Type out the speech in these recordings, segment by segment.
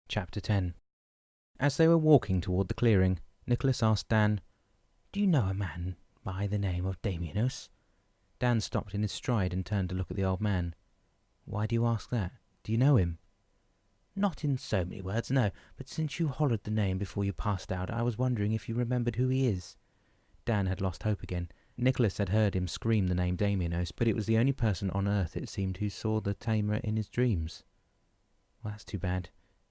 Chapter 10. As they were walking toward the clearing, Nicholas asked Dan, "Do you know a man by the name of Damianos?" Dan stopped in his stride and turned to look at the old man. "Why do you ask that? Do you know him?" "Not in so many words, no, but since you hollered the name before you passed out, I was wondering if you remembered who he is." Dan had lost hope again. Nicholas had heard him scream the name Damianos, but it was the only person on earth, it seemed, who saw the tamer in his dreams. "Well, that's too bad,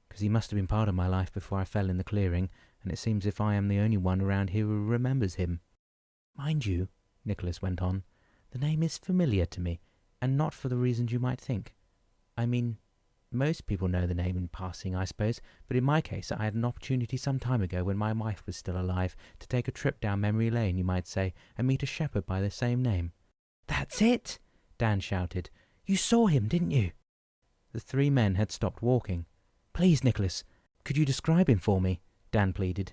because he must have been part of my life before I fell in the clearing, and it seems if I am the only one around here who remembers him." "Mind you," Nicholas went on, "the name is familiar to me, and not for the reasons you might think. I mean, most people know the name in passing, I suppose, but in my case I had an opportunity some time ago when my wife was still alive to take a trip down memory lane, you might say, and meet a shepherd by the same name." "That's it!" Dan shouted. "You saw him, didn't you?" The three men had stopped walking. "Please, Nicholas, could you describe him for me?" Dan pleaded.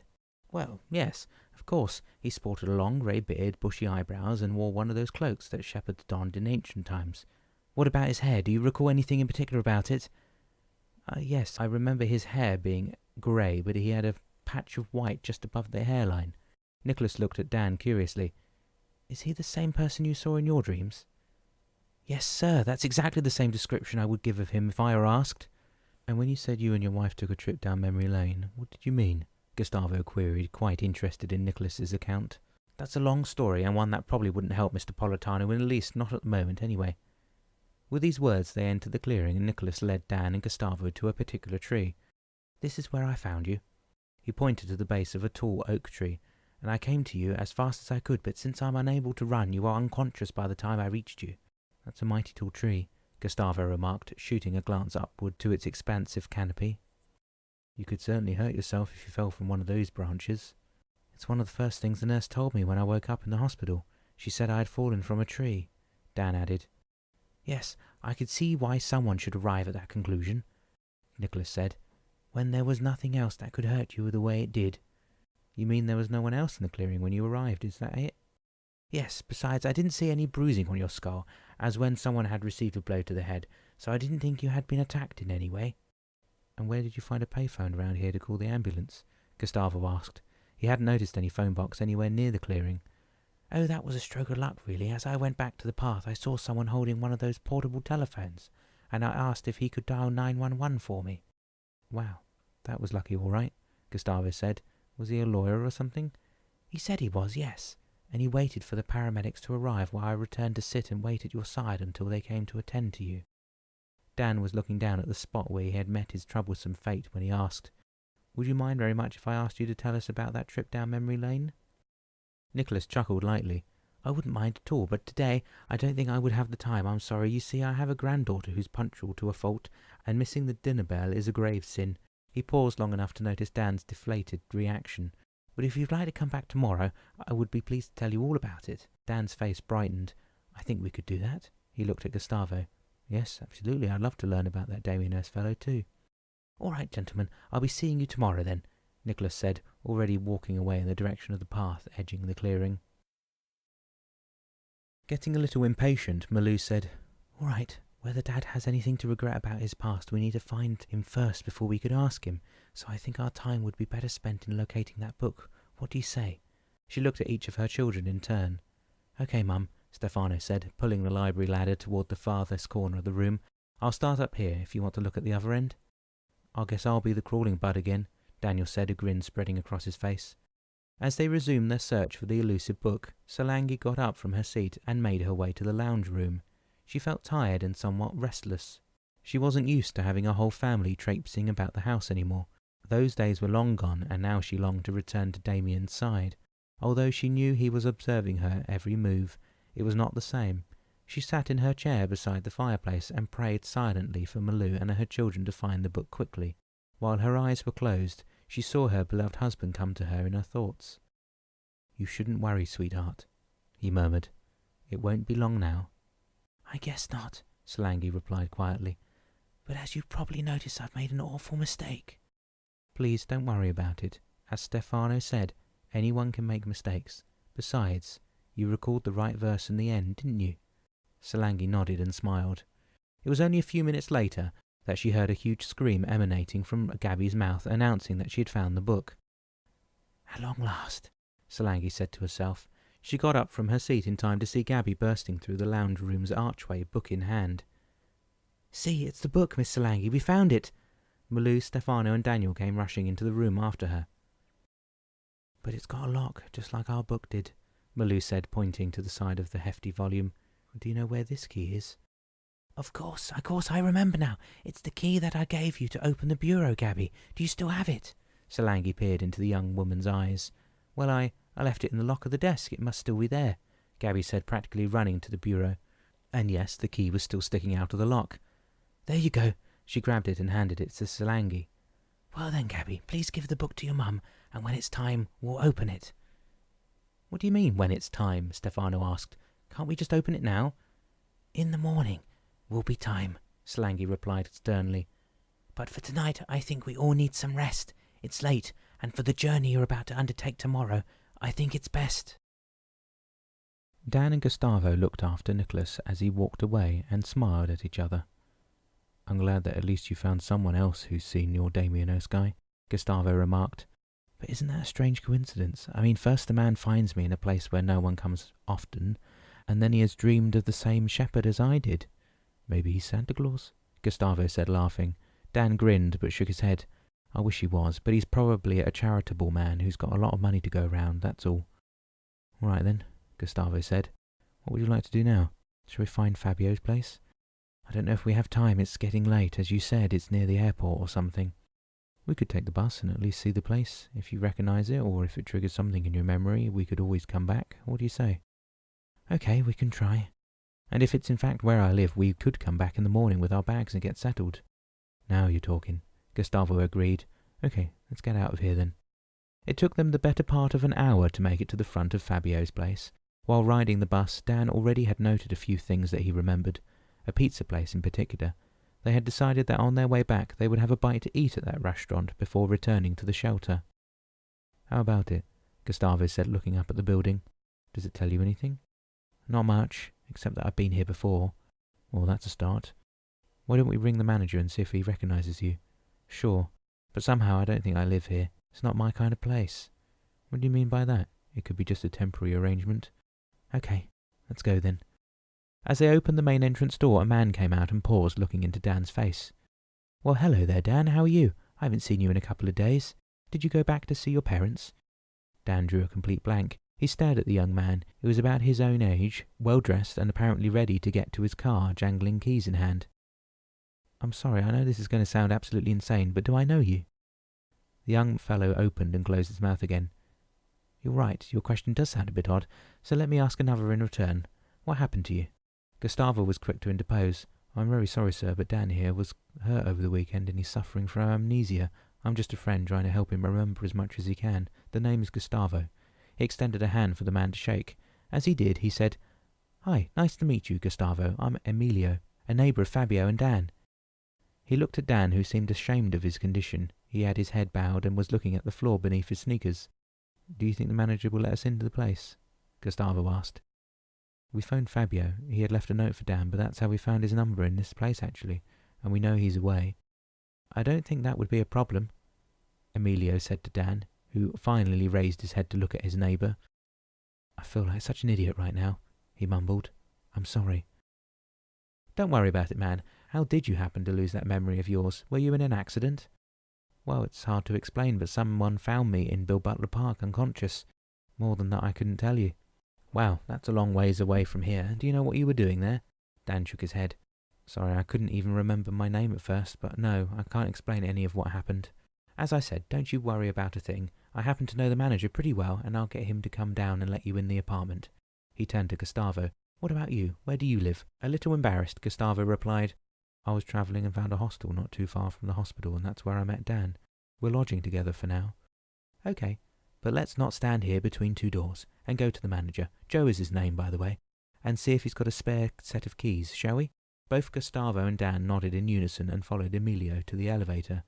"Well, yes, of course. He sported a long grey beard, bushy eyebrows, and wore one of those cloaks that shepherds donned in ancient times." "What about his hair? Do you recall anything in particular about it?" Yes, I remember his hair being grey, but he had a patch of white just above the hairline." Nicholas looked at Dan curiously. "Is he the same person you saw in your dreams?" "Yes, sir, that's exactly the same description I would give of him if I were asked." "And when you said you and your wife took a trip down memory lane, what did you mean?" Gustavo queried, quite interested in Nicholas's account. "That's a long story, and one that probably wouldn't help Mr. Politano, at least not at the moment, anyway." With these words they entered the clearing, and Nicholas led Dan and Gustavo to a particular tree. "This is where I found you." He pointed to the base of a tall oak tree. "And I came to you as fast as I could, but since I'm unable to run, you are unconscious by the time I reached you." "That's a mighty tall tree," Gustavo remarked, shooting a glance upward to its expansive canopy. "You could certainly hurt yourself if you fell from one of those branches." "It's one of the first things the nurse told me when I woke up in the hospital. She said I had fallen from a tree," Dan added. "Yes, I could see why someone should arrive at that conclusion," Nicholas said, "when there was nothing else that could hurt you the way it did." "You mean there was no one else in the clearing when you arrived, is that it?" "Yes, besides I didn't see any bruising on your skull, as when someone had received a blow to the head, so I didn't think you had been attacked in any way." "And where did you find a payphone around here to call the ambulance?" Gustavo asked. He hadn't noticed any phone box anywhere near the clearing. "Oh, that was a stroke of luck, really. As I went back to the path, I saw someone holding one of those portable telephones, and I asked if he could dial 911 for me." "Wow, that was lucky all right," Gustavo said. "Was he a lawyer or something?" "He said he was, yes, and he waited for the paramedics to arrive while I returned to sit and wait at your side until they came to attend to you." Dan was looking down at the spot where he had met his troublesome fate when he asked, "Would you mind very much if I asked you to tell us about that trip down memory lane?" Nicholas chuckled lightly. "I wouldn't mind at all, but today I don't think I would have the time, I'm sorry. You see, I have a granddaughter who's punctual to a fault, and missing the dinner bell is a grave sin." He paused long enough to notice Dan's deflated reaction. "But if you'd like to come back tomorrow, I would be pleased to tell you all about it." Dan's face brightened. "I think we could do that." He looked at Gustavo. "Yes, absolutely. I'd love to learn about that Damianos fellow too." "All right, gentlemen. I'll be seeing you tomorrow then," Nicholas said, already walking away in the direction of the path edging the clearing. Getting a little impatient, Malou said, "All right, whether Dad has anything to regret about his past, we need to find him first before we could ask him, so I think our time would be better spent in locating that book. What do you say?" She looked at each of her children in turn. "Okay, Mum," Stefano said, pulling the library ladder toward the farthest corner of the room. "I'll start up here if you want to look at the other end." "I guess I'll be the crawling bud again," Daniel said, a grin spreading across his face. As they resumed their search for the elusive book, Solangi got up from her seat and made her way to the lounge room. She felt tired and somewhat restless. She wasn't used to having a whole family traipsing about the house anymore. Those days were long gone, and now she longed to return to Damien's side. Although she knew he was observing her every move, it was not the same. She sat in her chair beside the fireplace and prayed silently for Malou and her children to find the book quickly. While her eyes were closed, she saw her beloved husband come to her in her thoughts. "You shouldn't worry, sweetheart," he murmured. "It won't be long now." "I guess not," Solangi replied quietly. "But as you've probably noticed, I've made an awful mistake." "Please don't worry about it. As Stefano said, anyone can make mistakes. Besides, you recalled the right verse in the end, didn't you?" Solangi nodded and smiled. It was only a few minutes later, that she heard a huge scream emanating from Gabby's mouth, announcing that she had found the book. "At long last," Salangi said to herself. She got up from her seat in time to see Gabby bursting through the lounge room's archway, book in hand. "See, it's the book, Miss Salangi. We found it!" Malou, Stefano and Daniel came rushing into the room after her. "But it's got a lock, just like our book did," Malou said, pointing to the side of the hefty volume. "Do you know where this key is?" Of course, I remember now. It's the key that I gave you to open the bureau, Gabby. Do you still have it?" Salangi peered into the young woman's eyes. "Well, I left it in the lock of the desk. It must still be there," Gabby said, practically running to the bureau. And yes, the key was still sticking out of the lock. "There you go." She grabbed it and handed it to Salangi. "Well then, Gabby, please give the book to your mum, and when it's time, we'll open it." "What do you mean, when it's time?" Stefano asked. "Can't we just open it now?" "In the morning will be time," Salangi replied sternly. "But for tonight, I think we all need some rest. It's late, and for the journey you're about to undertake tomorrow, I think it's best." Dan and Gustavo looked after Nicholas as he walked away and smiled at each other. "I'm glad that at least you found someone else who's seen your Damianos guy," Gustavo remarked. "But isn't that a strange coincidence? I mean, first the man finds me in a place where no one comes often, and then he has dreamed of the same shepherd as I did. Maybe he's Santa Claus?" Gustavo said, laughing. Dan grinned but shook his head. "I wish he was, but he's probably a charitable man who's got a lot of money to go round, that's all." "All right then," Gustavo said. "What would you like to do now? Shall we find Fabio's place?" "I don't know if we have time. It's getting late. As you said, it's near the airport or something." "We could take the bus and at least see the place. If you recognize it, or if it triggers something in your memory, we could always come back. What do you say?" "Okay, we can try. And if it's in fact where I live, we could come back in the morning with our bags and get settled." "Now you're talking," Gustavo agreed. "Okay, let's get out of here then." It took them the better part of an hour to make it to the front of Fabio's place. While riding the bus, Dan already had noted a few things that he remembered, a pizza place in particular. They had decided that on their way back they would have a bite to eat at that restaurant before returning to the shelter. "How about it?" Gustavo said, looking up at the building. "Does it tell you anything?" "Not much, except that I've been here before." "Well, that's a start. Why don't we ring the manager and see if he recognizes you?" "Sure, but somehow I don't think I live here. It's not my kind of place." "What do you mean by that? It could be just a temporary arrangement." "Okay, let's go then." As they opened the main entrance door, a man came out and paused, looking into Dan's face. "Well, hello there, Dan. How are you? I haven't seen you in a couple of days. Did you go back to see your parents?" Dan drew a complete blank. He stared at the young man, who was about his own age, well-dressed and apparently ready to get to his car, jangling keys in hand. "I'm sorry, I know this is going to sound absolutely insane, but do I know you?" The young fellow opened and closed his mouth again. "You're right, your question does sound a bit odd, so let me ask another in return. What happened to you?" Gustavo was quick to interpose. "I'm very sorry, sir, but Dan here was hurt over the weekend and he's suffering from amnesia. I'm just a friend trying to help him remember as much as he can. The name is Gustavo." He extended a hand for the man to shake. As he did, he said, "Hi, nice to meet you, Gustavo. I'm Emilio, a neighbour of Fabio and Dan." He looked at Dan, who seemed ashamed of his condition. He had his head bowed and was looking at the floor beneath his sneakers. "Do you think the manager will let us into the place?" Gustavo asked. "We phoned Fabio. He had left a note for Dan, but that's how we found his number in this place, actually, and we know he's away." "I don't think that would be a problem," Emilio said to Dan, who finally raised his head to look at his neighbour. "I feel like such an idiot right now," he mumbled. "I'm sorry." "Don't worry about it, man. How did you happen to lose that memory of yours? Were you in an accident?" "Well, it's hard to explain, but someone found me in Bill Butler Park unconscious. More than that I couldn't tell you." "Wow, that's a long ways away from here. Do you know what you were doing there?" Dan shook his head. "Sorry, I couldn't even remember my name at first, but no, I can't explain any of what happened. As I said, don't you worry about a thing. I happen to know the manager pretty well, and I'll get him to come down and let you in the apartment." He turned to Gustavo. "What about you? Where do you live?" A little embarrassed, Gustavo replied, "I was travelling and found a hostel not too far from the hospital, and that's where I met Dan. We're lodging together for now." "Okay, but let's not stand here between two doors, and go to the manager, Joe is his name, by the way, and see if he's got a spare set of keys, shall we?" Both Gustavo and Dan nodded in unison and followed Emilio to the elevator.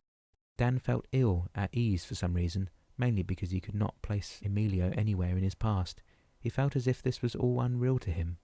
Dan felt ill at ease for some reason, mainly because he could not place Emilio anywhere in his past. He felt as if this was all unreal to him.